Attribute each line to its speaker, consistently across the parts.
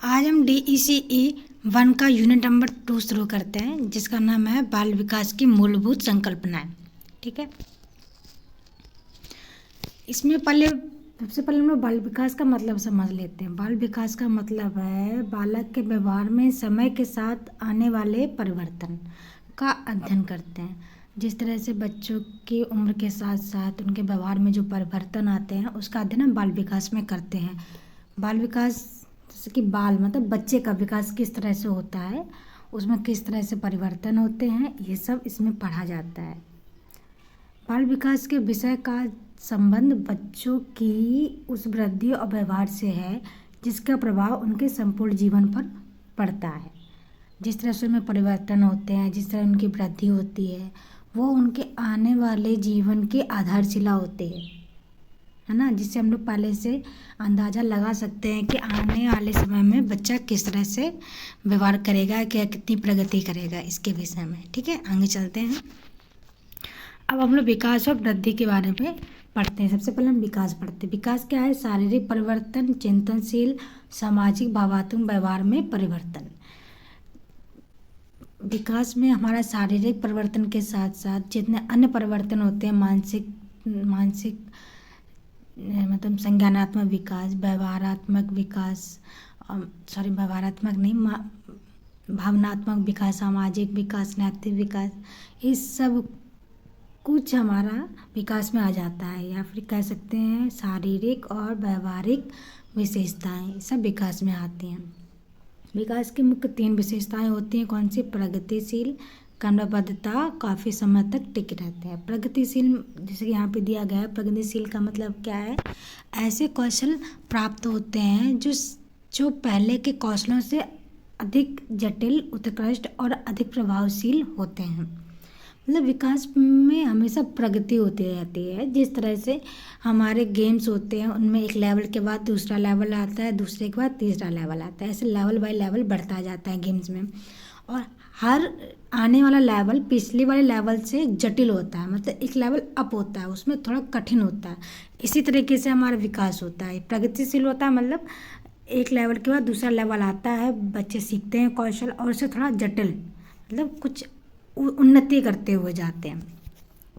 Speaker 1: आज हम DECE 1 का यूनिट नंबर 2 शुरू करते हैं, जिसका नाम है बाल विकास की मूलभूत संकल्पनाएं। ठीक है, इसमें सबसे पहले हम लोग बाल विकास का मतलब समझ लेते हैं। बाल विकास का मतलब है बालक के व्यवहार में समय के साथ आने वाले परिवर्तन का अध्ययन करते हैं। जिस तरह से बच्चों की उम्र के साथ साथ उनके व्यवहार में जो परिवर्तन आते हैं, उसका अध्ययन हम बाल विकास में करते हैं। बाल विकास जैसे कि बाल मतलब बच्चे का विकास किस तरह से होता है, उसमें किस तरह से परिवर्तन होते हैं, ये सब इसमें पढ़ा जाता है। बाल विकास के विषय का संबंध बच्चों की उस वृद्धि और व्यवहार से है जिसका प्रभाव उनके संपूर्ण जीवन पर पड़ता है। जिस तरह से उनमें परिवर्तन होते हैं, जिस तरह उनकी वृद्धि होती है, वो उनके आने वाले जीवन की आधारशिला होती है ना, जिससे हम लोग पहले से अंदाज़ा लगा सकते हैं कि आने वाले समय में बच्चा किस तरह से व्यवहार करेगा, क्या कितनी प्रगति करेगा इसके विषय में। ठीक है, आगे चलते हैं। अब हम लोग विकास और वृद्धि के बारे में पढ़ते हैं। सबसे पहले हम विकास पढ़ते हैं। विकास क्या है? शारीरिक परिवर्तन, चिंतनशील, सामाजिक, भावात्मक व्यवहार में परिवर्तन। विकास में हमारा शारीरिक परिवर्तन के साथ साथ जितने अन्य परिवर्तन होते हैं, मानसिक मतलब संज्ञानात्मक विकास, व्यवहारात्मक विकास, व्यवहारात्मक नहीं, भावनात्मक विकास, सामाजिक विकास, नैतिक विकास, इस सब कुछ हमारा विकास में आ जाता है, या फिर कह सकते हैं शारीरिक और व्यवहारिक विशेषताएं सब विकास में आती हैं। विकास की मुख्य 3 विशेषताएं होती हैं। कौन सी? प्रगतिशील, क्रमबद्धता, काफ़ी समय तक टिके रहते हैं। प्रगतिशील जैसे कि यहाँ पे दिया गया है, प्रगतिशील का मतलब क्या है? ऐसे कौशल प्राप्त होते हैं जो पहले के कौशलों से अधिक जटिल, उत्कृष्ट और अधिक प्रभावशील होते हैं। मतलब विकास में हमेशा प्रगति होती रहती है। जिस तरह से हमारे गेम्स होते हैं, उनमें एक लेवल के बाद दूसरा लेवल आता है, दूसरे के बाद तीसरा लेवल आता है, ऐसे लेवल बाय लेवल बढ़ता जाता है गेम्स में, और हर आने वाला लेवल पिछले वाले लेवल से जटिल होता है, मतलब एक लेवल अप होता है, उसमें थोड़ा कठिन होता है। इसी तरीके से हमारा विकास होता है। प्रगतिशील होता है मतलब एक लेवल के बाद दूसरा लेवल आता है, बच्चे सीखते हैं कौशल, और उससे थोड़ा जटिल मतलब कुछ उन्नति करते हुए जाते हैं।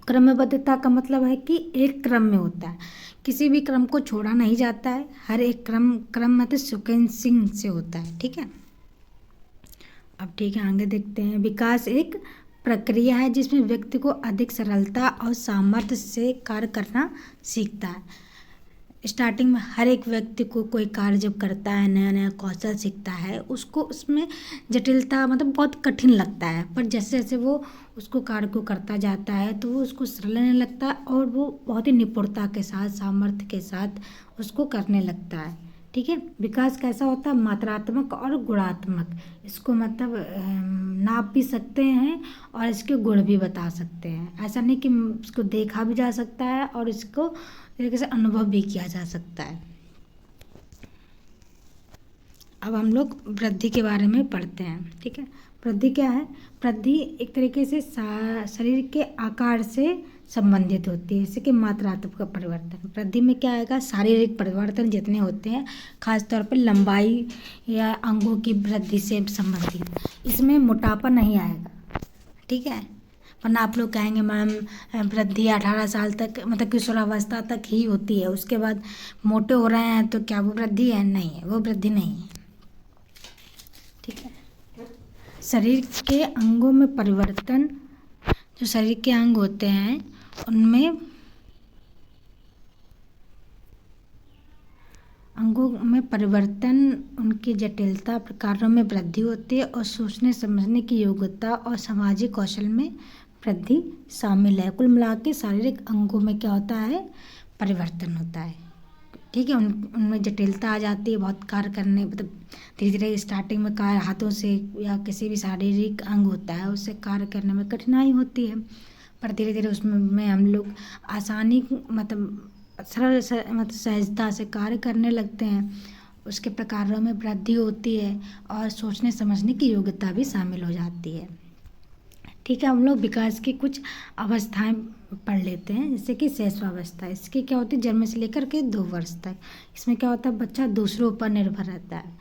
Speaker 1: क्रमबद्धता का मतलब है कि एक क्रम में होता है, किसी भी क्रम को छोड़ा नहीं जाता है, हर एक क्रम मतलब सीक्वेंसिंग से होता है। ठीक है, अब ठीक है आगे देखते हैं। विकास एक प्रक्रिया है जिसमें व्यक्ति को अधिक सरलता और सामर्थ्य से कार्य करना सीखता है। स्टार्टिंग में हर एक व्यक्ति को कोई कार्य जब करता है, नया नया कौशल सीखता है, उसको उसमें जटिलता मतलब बहुत कठिन लगता है, पर जैसे जैसे वो उसको कार्य को करता जाता है तो वो उसको सरल लगने लगता है, और वो बहुत ही निपुणता के साथ, सामर्थ्य के साथ उसको करने लगता है। ठीक है, विकास कैसा होता है? मात्रात्मक और गुणात्मक। इसको मतलब नाप भी सकते हैं और इसके गुण भी बता सकते हैं। ऐसा नहीं कि इसको देखा भी जा सकता है और इसको तरीके से अनुभव भी किया जा सकता है। अब हम लोग वृद्धि के बारे में पढ़ते हैं। ठीक है, वृद्धि क्या है? वृद्धि एक तरीके से शरीर के आकार से संबंधित होती है, जैसे कि मात्रात्मक परिवर्तन। वृद्धि में क्या आएगा? शारीरिक परिवर्तन जितने होते हैं, खासतौर पर लंबाई या अंगों की वृद्धि से संबंधित, इसमें मोटापा नहीं आएगा। ठीक है, वरना आप लोग कहेंगे मैम वृद्धि 18 साल तक मतलब किशोरावस्था तक ही होती है, उसके बाद मोटे हो रहे हैं तो क्या वो वृद्धि है? नहीं है, वो वृद्धि नहीं है। ठीक है, शरीर के अंगों में परिवर्तन, जो शरीर के अंग होते हैं उनमें अंगों में परिवर्तन, उनकी जटिलता, प्रकारों में वृद्धि होती है, और सोचने समझने की योग्यता और सामाजिक कौशल में वृद्धि शामिल है। कुल मिला के शारीरिक अंगों में क्या होता है? परिवर्तन होता है। ठीक है, उनमें जटिलता आ जाती है, बहुत कार्य करने मतलब धीरे धीरे स्टार्टिंग में कार्य हाथों से या किसी भी शारीरिक अंग होता है उससे कार्य करने में कठिनाई होती है, पर धीरे धीरे उसमें हम लोग आसानी मतलब सरल मतलब सहजता से कार्य करने लगते हैं। उसके प्रकारों में वृद्धि होती है और सोचने समझने की योग्यता भी शामिल हो जाती है। ठीक है, हम लोग विकास की कुछ अवस्थाएं पढ़ लेते हैं, जैसे कि शैशवावस्था। इसकी क्या होती है? जन्म से लेकर के 2 वर्ष तक। इसमें क्या होता है? बच्चा दूसरों पर निर्भर रहता है,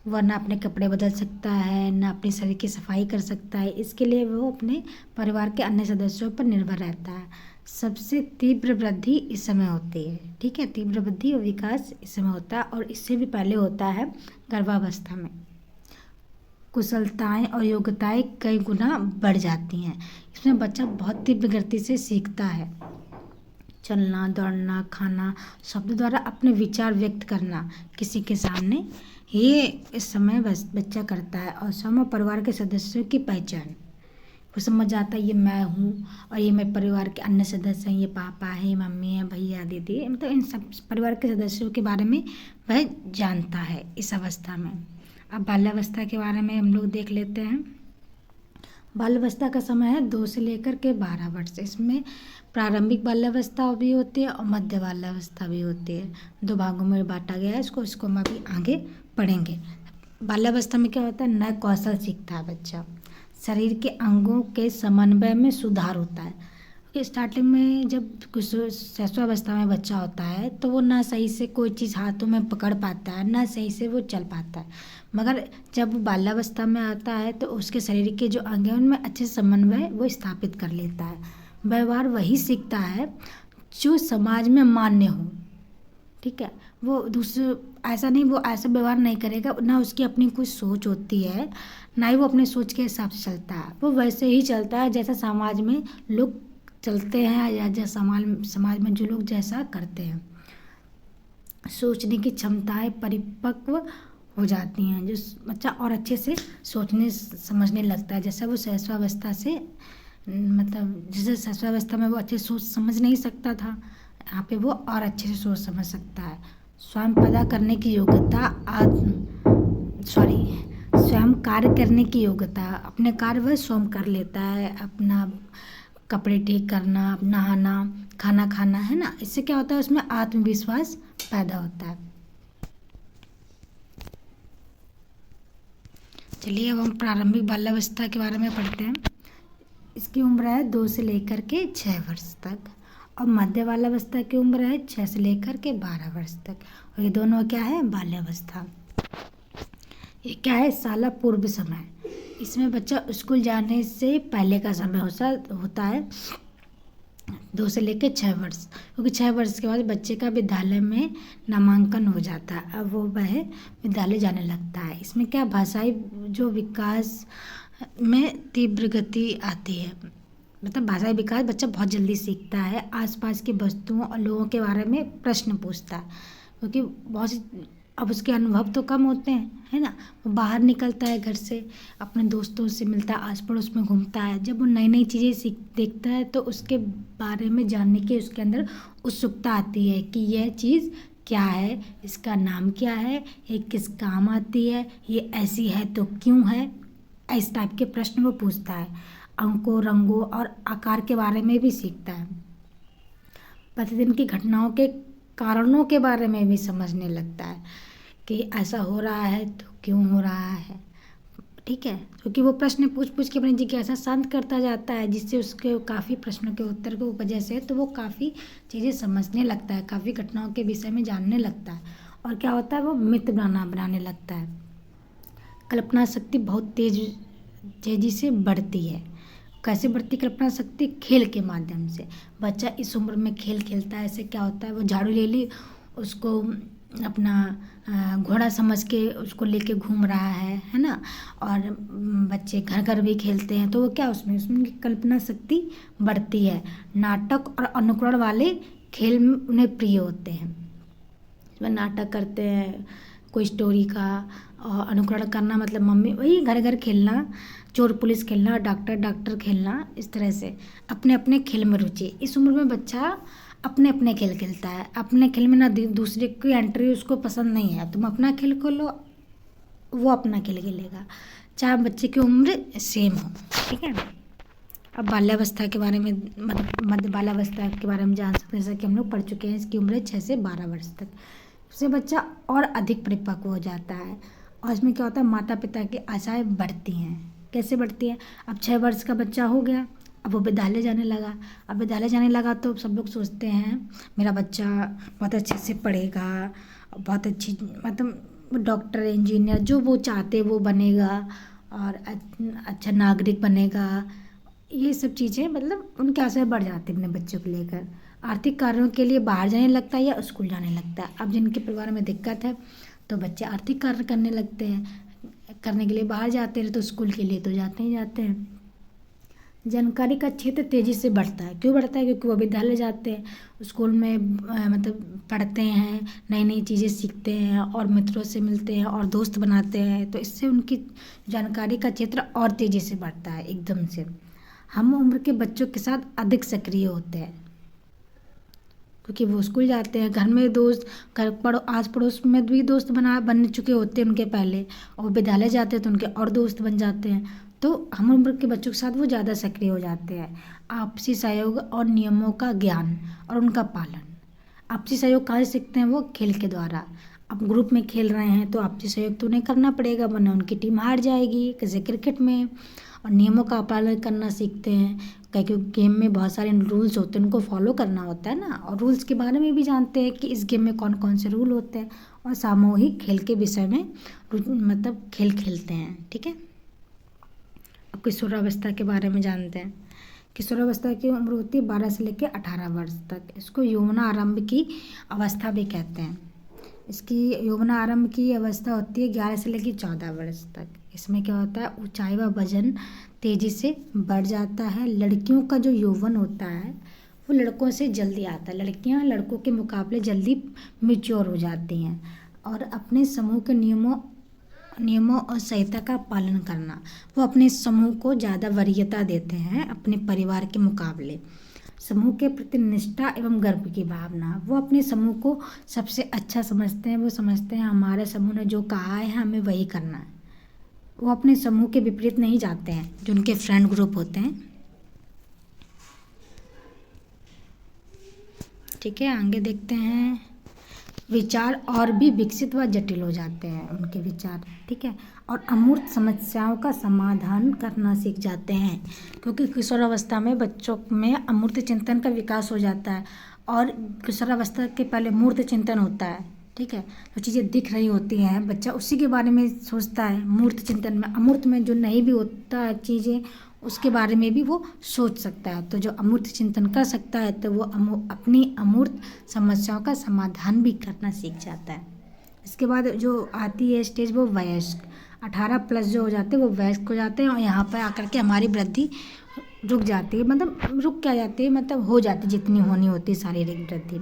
Speaker 1: वह ना अपने कपड़े बदल सकता है, ना अपने शरीर की सफाई कर सकता है। इसके लिए वो अपने परिवार के अन्य सदस्यों पर निर्भर रहता है। सबसे तीव्र वृद्धि इस समय होती है, ठीक है। तीव्र वृद्धि और विकास इस समय होता है, और इससे भी पहले होता है गर्भावस्था में। कुशलताएं और योग्यताएं कई गुना बढ़ जाती हैं। इसमें बच्चा बहुत तीव्र गति से सीखता है। चलना, दौड़ना, खाना, शब्द द्वारा अपने विचार व्यक्त करना किसी के सामने, ये इस समय बच्चा करता है। और स्वयं और परिवार के सदस्यों की पहचान, वो समझ जाता है ये मैं हूँ और ये मेरे परिवार के अन्य सदस्य हैं, ये पापा है, मम्मी है, भैया, दीदी, मतलब इन सब परिवार के सदस्यों के बारे में वह जानता है इस अवस्था में। अब बाल्यावस्था के बारे में हम लोग देख लेते हैं। बाल्यावस्था का समय है 2 से लेकर के 12 वर्ष। इसमें प्रारंभिक बाल्यावस्था भी होती है और मध्य बाल्यावस्था भी होती है। 2 भागों में बांटा गया है इसको हम अभी आगे पढ़ेंगे। बाल्यावस्था में क्या होता है, नए कौशल सीखता है बच्चा। शरीर के अंगों के समन्वय में सुधार होता है। स्टार्टिंग में जब कुछ शैशवावस्था में बच्चा होता है तो वो ना सही से कोई चीज़ हाथों में पकड़ पाता है, ना सही से वो चल पाता है। मगर जब वो बाल्यावस्था में आता है तो उसके शरीर के जो अंग हैं उनमें अच्छे समन्वय वो स्थापित कर लेता है। व्यवहार वही सीखता है जो समाज में मान्य हो, ठीक है। वो दूसरे ऐसा नहीं, वो ऐसा व्यवहार नहीं करेगा, ना उसकी अपनी कुछ सोच होती है, ना ही वो अपने सोच के हिसाब से चलता है। वो वैसे ही चलता है जैसा समाज में लोग चलते हैं, या जैसा समाज में जो लोग जैसा करते हैं। सोचने की क्षमताएं परिपक्व हो जाती हैं, जो बच्चा और अच्छे से सोचने समझने लगता है। जैसा वो शैशवावस्था से, मतलब जैसे शैशवावस्था में वो अच्छे सोच समझ नहीं सकता था, यहाँ पे वो और अच्छे से सोच समझ सकता है। स्वयं पैदा करने की योग्यता, स्वयं कार्य करने की योग्यता, अपने कार्य वह स्वयं कर लेता है। अपना कपड़े ठीक करना, नहाना, खाना खाना, है ना। इससे क्या होता है, उसमें आत्मविश्वास पैदा होता है। चलिए अब हम प्रारंभिक बाल्यावस्था के बारे में पढ़ते हैं। इसकी उम्र है 2 से लेकर के 6 वर्ष तक, और मध्य बाल्यावस्था की उम्र है 6 से लेकर के 12 वर्ष तक। और ये दोनों क्या है, बाल्यावस्था। ये क्या है, शाला पूर्व समय। इसमें बच्चा स्कूल जाने से पहले का समय होता है 2 से लेकर 6 वर्ष, क्योंकि 6 वर्ष के बाद बच्चे का विद्यालय में नामांकन हो जाता है। अब वो वह विद्यालय जाने लगता है। इसमें क्या, भाषाई जो विकास में तीव्र गति आती है, मतलब भाषाई विकास बच्चा बहुत जल्दी सीखता है। आसपास की वस्तुओं और लोगों के बारे में प्रश्न पूछता है, क्योंकि बहुत सी, अब उसके अनुभव तो कम होते हैं, है ना। वो बाहर निकलता है घर से, अपने दोस्तों से मिलता है, आस पड़ोस में घूमता है। जब वो नई नई चीज़ें देखता है तो उसके बारे में जानने की उसके अंदर उत्सुकता आती है कि यह चीज़ क्या है, इसका नाम क्या है, ये किस काम आती है, ये ऐसी है तो क्यों है। इस टाइप के प्रश्न वो पूछता है। अंकों, रंगों और आकार के बारे में भी सीखता है। प्रतिदिन की घटनाओं के कारणों के बारे में भी समझने लगता है कि ऐसा हो रहा है तो क्यों हो रहा है, ठीक है। क्योंकि वो प्रश्न पूछ पूछ के अपनी जिज्ञासा शांत करता जाता है, जिससे उसके काफ़ी प्रश्नों के उत्तर की वजह से तो वो काफ़ी चीज़ें समझने लगता है, काफ़ी घटनाओं के विषय में जानने लगता है। और क्या होता है, वो मित्र बनाने लगता है। कल्पना शक्ति बहुत तेजी से बढ़ती है। कैसे बढ़ती कल्पना शक्ति, खेल के माध्यम से। बच्चा इस उम्र में खेल खेलता है। ऐसे क्या होता है, वो झाड़ू ले ली, उसको अपना घोड़ा समझ के उसको लेके घूम रहा है ना। और बच्चे घर घर भी खेलते हैं, तो वो क्या, उसमें उनकी कल्पना शक्ति बढ़ती है। नाटक और अनुकरण वाले खेल उन्हें प्रिय होते हैं। इसमें नाटक करते हैं कोई स्टोरी का, और अनुकरण करना मतलब मम्मी, वही घर घर खेलना, चोर पुलिस खेलना, डॉक्टर खेलना, इस तरह से अपने अपने खेल में रुचि। इस उम्र में बच्चा अपने अपने खेल खेलता है। अपने खेल में ना दूसरे की एंट्री उसको पसंद नहीं है। तुम अपना खेल खेलो, वो अपना खेल खेलेगा, चाहे बच्चे की उम्र सेम हो, ठीक है। अब बाल्यावस्था के बारे में, मध्य बाल्यावस्था के बारे में जान सकते हैं, जैसा कि हम लोग पढ़ चुके हैं। इसकी उम्र है 6 से 12 वर्ष तक। उससे बच्चा और अधिक परिपक्व हो जाता है। और इसमें क्या होता है, माता पिता की आशाएं बढ़ती हैं। कैसे बढ़ती है, अब 6 वर्ष का बच्चा हो गया, अब वो विद्यालय जाने लगा। अब विद्यालय जाने लगा तो सब लोग सोचते हैं मेरा बच्चा बहुत अच्छे से पढ़ेगा, बहुत अच्छी, मतलब डॉक्टर इंजीनियर जो वो चाहते वो बनेगा और अच्छा नागरिक बनेगा। ये सब चीज़ें मतलब उनके आशय बढ़ जाते हैं अपने बच्चों को लेकर। आर्थिक कार्यों के लिए बाहर जाने लगता है या स्कूल जाने लगता है। अब जिनके परिवार में दिक्कत है तो बच्चे आर्थिक कार्य करने लगते हैं, करने के लिए बाहर जाते हैं, तो स्कूल के लिए तो जाते ही जाते हैं। जानकारी का क्षेत्र तेज़ी से बढ़ता है। क्यों बढ़ता है? क्योंकि वो विद्यालय जाते हैं, स्कूल में मतलब पढ़ते हैं, नई नई चीज़ें सीखते हैं और मित्रों से मिलते हैं और दोस्त बनाते हैं, तो इससे उनकी जानकारी का क्षेत्र और तेज़ी से बढ़ता है एकदम से। हम उम्र के बच्चों के साथ अधिक सक्रिय होते हैं क्योंकि वो स्कूल जाते हैं, घर में दोस्त, घर आस पड़ोस में भी दोस्त बन चुके होते हैं उनके पहले, और विद्यालय जाते हैं तो उनके और दोस्त बन जाते हैं। तो हम उम्र के बच्चों के साथ वो ज़्यादा सक्रिय हो जाते हैं। आपसी सहयोग और नियमों का ज्ञान और उनका पालन। आपसी सहयोग कहाँ से सीखते हैं? वो खेल के द्वारा। अब ग्रुप में खेल रहे हैं तो आपसी सहयोग तो उन्हें करना पड़ेगा, वरना उनकी टीम हार जाएगी, जैसे क्रिकेट में। और नियमों का पालन करना सीखते हैं, क्योंकि गेम में बहुत सारे रूल्स होते हैं, उनको फॉलो करना होता है ना, और रूल्स के बारे में भी जानते हैं कि इस गेम में कौन कौन से रूल होते हैं। और सामूहिक खेल के विषय में मतलब खेल खेलते हैं। ठीक है। अब किशोरावस्था के बारे में जानते हैं। किशोरावस्था की उम्र होती है 12 से लेकर 18 वर्ष तक। इसको यौवना आरंभ की अवस्था भी कहते हैं। इसकी यौवना आरंभ की अवस्था होती है 11 से लेकर 14 वर्ष तक। इसमें क्या होता है? ऊंचाई व वजन तेजी से बढ़ जाता है। लड़कियों का जो यौवन होता है वो लड़कों से जल्दी आता है। लड़कियां लड़कों के मुकाबले जल्दी मैच्योर हो जाती हैं। और अपने समूह के नियमों और संहिता का पालन करना, वो अपने समूह को ज़्यादा वरीयता देते हैं अपने परिवार के मुकाबले। समूह के प्रति निष्ठा एवं गर्व की भावना, वो अपने समूह को सबसे अच्छा समझते हैं। वो समझते हैं हमारे समूह ने जो कहा है हमें वही करना है। वो अपने समूह के विपरीत नहीं जाते हैं, जो उनके फ्रेंड ग्रुप होते हैं। ठीक है, आगे देखते हैं। विचार और भी विकसित व जटिल हो जाते हैं उनके विचार। ठीक है। और अमूर्त समस्याओं का समाधान करना सीख जाते हैं, क्योंकि किशोरावस्था में बच्चों में अमूर्त चिंतन का विकास हो जाता है। और किशोरावस्था के पहले मूर्त चिंतन होता है। ठीक है। जो चीज़ें दिख रही होती हैं बच्चा उसी के बारे में सोचता है। मूर्त चिंतन में, अमूर्त में जो नहीं भी होता है चीज़ें, उसके बारे में भी वो सोच सकता है। तो जो अमूर्त चिंतन कर सकता है तो वो अपनी अमूर्त समस्याओं का समाधान भी करना सीख जाता है। इसके बाद जो आती है स्टेज वो वयस्क। 18+ जो हो जाते हैं वो वयस्क हो जाते हैं, और यहाँ पर आकर के हमारी वृद्धि रुक जाती है। मतलब रुक क्या जाती है, मतलब हो जाती जितनी होनी होती है शारीरिक वृद्धि।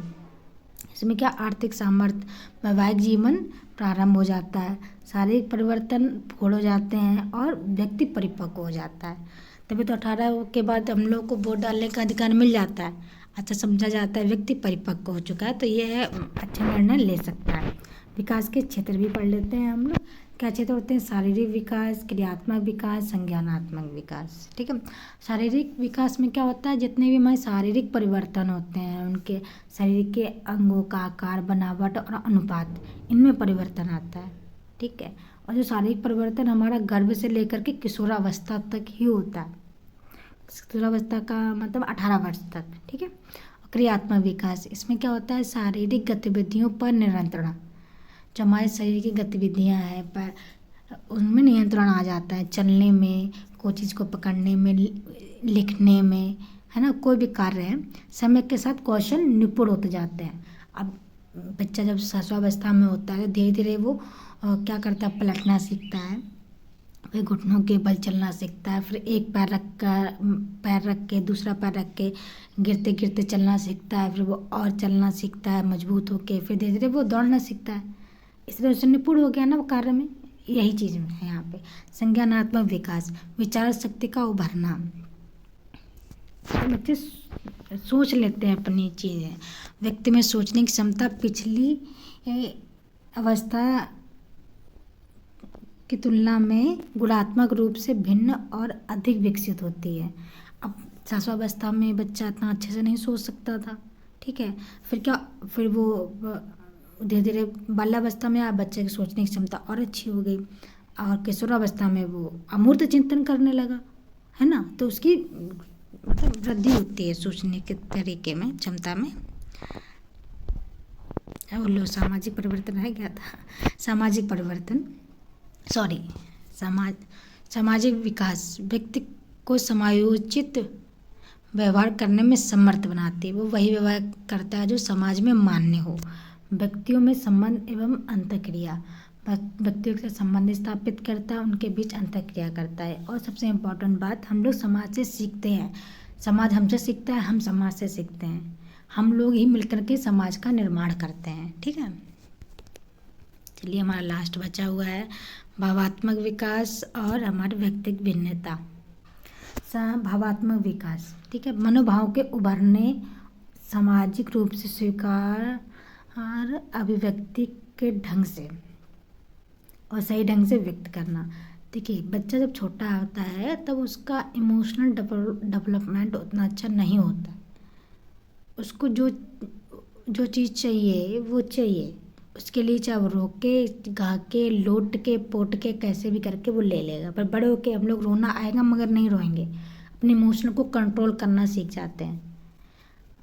Speaker 1: इसमें क्या? आर्थिक सामर्थ्य, वैवाहिक जीवन प्रारंभ हो जाता है, शारीरिक परिवर्तन पूर्ण हो जाते हैं और व्यक्ति परिपक्व हो जाता है। तभी तो 18 के बाद हम लोग को वोट डालने का अधिकार मिल जाता है। अच्छा समझा जाता है व्यक्ति परिपक्व हो चुका है, तो यह अच्छा निर्णय ले सकता है। विकास के क्षेत्र भी पढ़ लेते हैं हम लोग। क्या क्षेत्र होते हैं? शारीरिक विकास, क्रियात्मक विकास, संज्ञानात्मक विकास। ठीक है। शारीरिक विकास में क्या होता है? जितने भी हमारे शारीरिक परिवर्तन होते हैं, उनके शरीर के अंगों का आकार, बनावट और अनुपात, इनमें परिवर्तन आता है। ठीक है। और जो शारीरिक परिवर्तन हमारा गर्भ से लेकर के किशोरावस्था तक ही होता है। किशोरावस्था का मतलब 18 वर्ष तक। ठीक है। क्रियात्मक विकास, इसमें क्या होता है? शारीरिक गतिविधियों पर नियंत्रण। जो हमारे शरीर की गतिविधियां हैं पर उनमें नियंत्रण आ जाता है। चलने में, कोई चीज़ को पकड़ने में, लिखने में, है ना, कोई भी कार्य है, समय के साथ कौशल निपुण होते जाते हैं। अब बच्चा जब शिशुअवस्था में होता है धीरे धीरे वो क्या करता है? पलटना सीखता है, फिर घुटनों के बल चलना सीखता है, फिर एक पैर रख के दूसरा पैर रख के गिरते गिरते चलना सीखता है, फिर वो और चलना सीखता है मजबूत होके, फिर धीरे धीरे वो दौड़ना सीखता है। इस तरह से निपुण हो गया ना वो कार्य में। यही चीज़ है यहाँ पे। संज्ञानात्मक विकास, विचार शक्ति का उभरना। बच्चे सोच लेते हैं अपनी चीज़ें। व्यक्ति में सोचने की क्षमता पिछली अवस्था की तुलना में गुणात्मक रूप से भिन्न और अधिक विकसित होती है। अब शिशुअवस्था में बच्चा इतना अच्छे से नहीं सोच सकता था। ठीक है। फिर क्या? फिर वो धीरे धीरे बाल्यावस्था में बच्चे की सोचने की क्षमता और अच्छी हो गई, और किशोरावस्था में वो अमूर्त चिंतन करने लगा, है ना। तो उसकी मतलब वृद्धि होती है सोचने के तरीके में, क्षमता में। लो सामाजिक परिवर्तन रह गया था। सामाजिक परिवर्तन, सॉरी, समाज सामाजिक विकास व्यक्ति को समायोजित व्यवहार करने में समर्थ बनाती है। वो वही व्यवहार करता है जो समाज में मान्य हो। व्यक्तियों में संबंध एवं अंतःक्रिया, व्यक्तियों के संबंध स्थापित करता है, उनके बीच अंतःक्रिया करता है। और सबसे इम्पोर्टेंट बात, हम लोग समाज से सीखते हैं, समाज हमसे सीखता है, हम समाज से सीखते हैं। हम लोग ही मिलकर के समाज का निर्माण करते हैं। ठीक है, चलिए हमारा लास्ट बचा हुआ है भावात्मक विकास और हमारे व्यक्तिगत भिन्नता। भावात्मक विकास, ठीक है, मनोभाव के उभरने, सामाजिक रूप से स्वीकार और अभिव्यक्ति के ढंग से और सही ढंग से व्यक्त करना। देखिए, बच्चा जब छोटा होता है तब उसका इमोशनल डेवलपमेंट उतना अच्छा नहीं होता। उसको जो चीज़ चाहिए वो चाहिए, उसके लिए चाहे वो रो के, गा के, लोट के, पोट के, कैसे भी करके वो ले लेगा। पर बड़े होके हम लोग रोना आएगा मगर नहीं रोएंगे, अपने इमोशन को कंट्रोल करना सीख जाते हैं।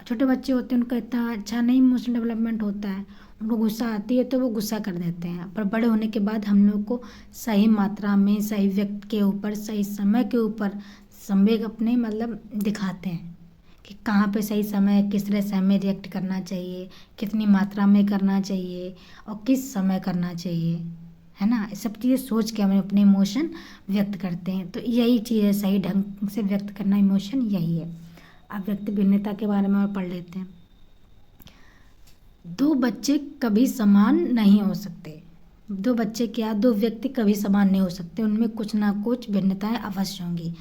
Speaker 1: छोटे बच्चे होते हैं उनका इतना अच्छा नहीं इमोशनल डेवलपमेंट होता है, उनको गुस्सा आती है तो वो गुस्सा कर देते हैं। पर बड़े होने के बाद हम लोग को सही मात्रा में, सही व्यक्ति के ऊपर, सही समय के ऊपर संवेग अपने मतलब दिखाते हैं कि कहाँ पे सही समय, किस तरह से हमें रिएक्ट करना चाहिए, कितनी मात्रा में करना चाहिए और किस समय करना चाहिए, है ना। ये सब चीज़ें सोच के हम अपने इमोशन व्यक्त करते हैं। तो यही चीज़ है, सही ढंग से व्यक्त करना इमोशन, यही है। अब व्यक्ति भिन्नता के बारे में और पढ़ लेते हैं। दो बच्चे कभी समान नहीं हो सकते। दो बच्चे क्या, दो व्यक्ति कभी समान नहीं हो सकते, उनमें कुछ ना कुछ भिन्नताएं अवश्य होंगी।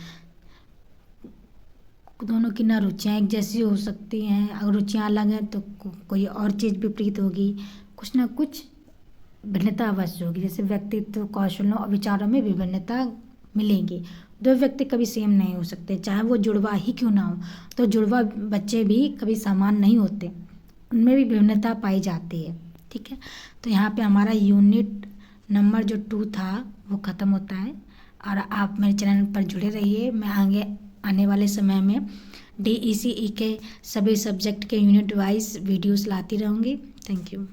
Speaker 1: दोनों की ना रुचियाँ एक जैसी हो सकती हैं, अगर रुचियाँ अलग हैं तो कोई और चीज़ विपरीत होगी, कुछ ना कुछ भिन्नता अवश्य होगी। जैसे व्यक्तित्व, कौशलों और विचारों में विभिन्नता मिलेगी। दो व्यक्ति कभी सेम नहीं हो सकते, चाहे वो जुड़वा ही क्यों ना हो। तो जुड़वा बच्चे भी कभी समान नहीं होते, उनमें भी विभिन्नता पाई जाती है। ठीक है, तो यहाँ पे हमारा यूनिट नंबर जो 2 था वो ख़त्म होता है। और आप मेरे चैनल पर जुड़े रहिए, मैं आगे आने वाले समय में DECE के सभी सब्जेक्ट के यूनिट वाइज वीडियोस लाती रहूँगी। Thank you.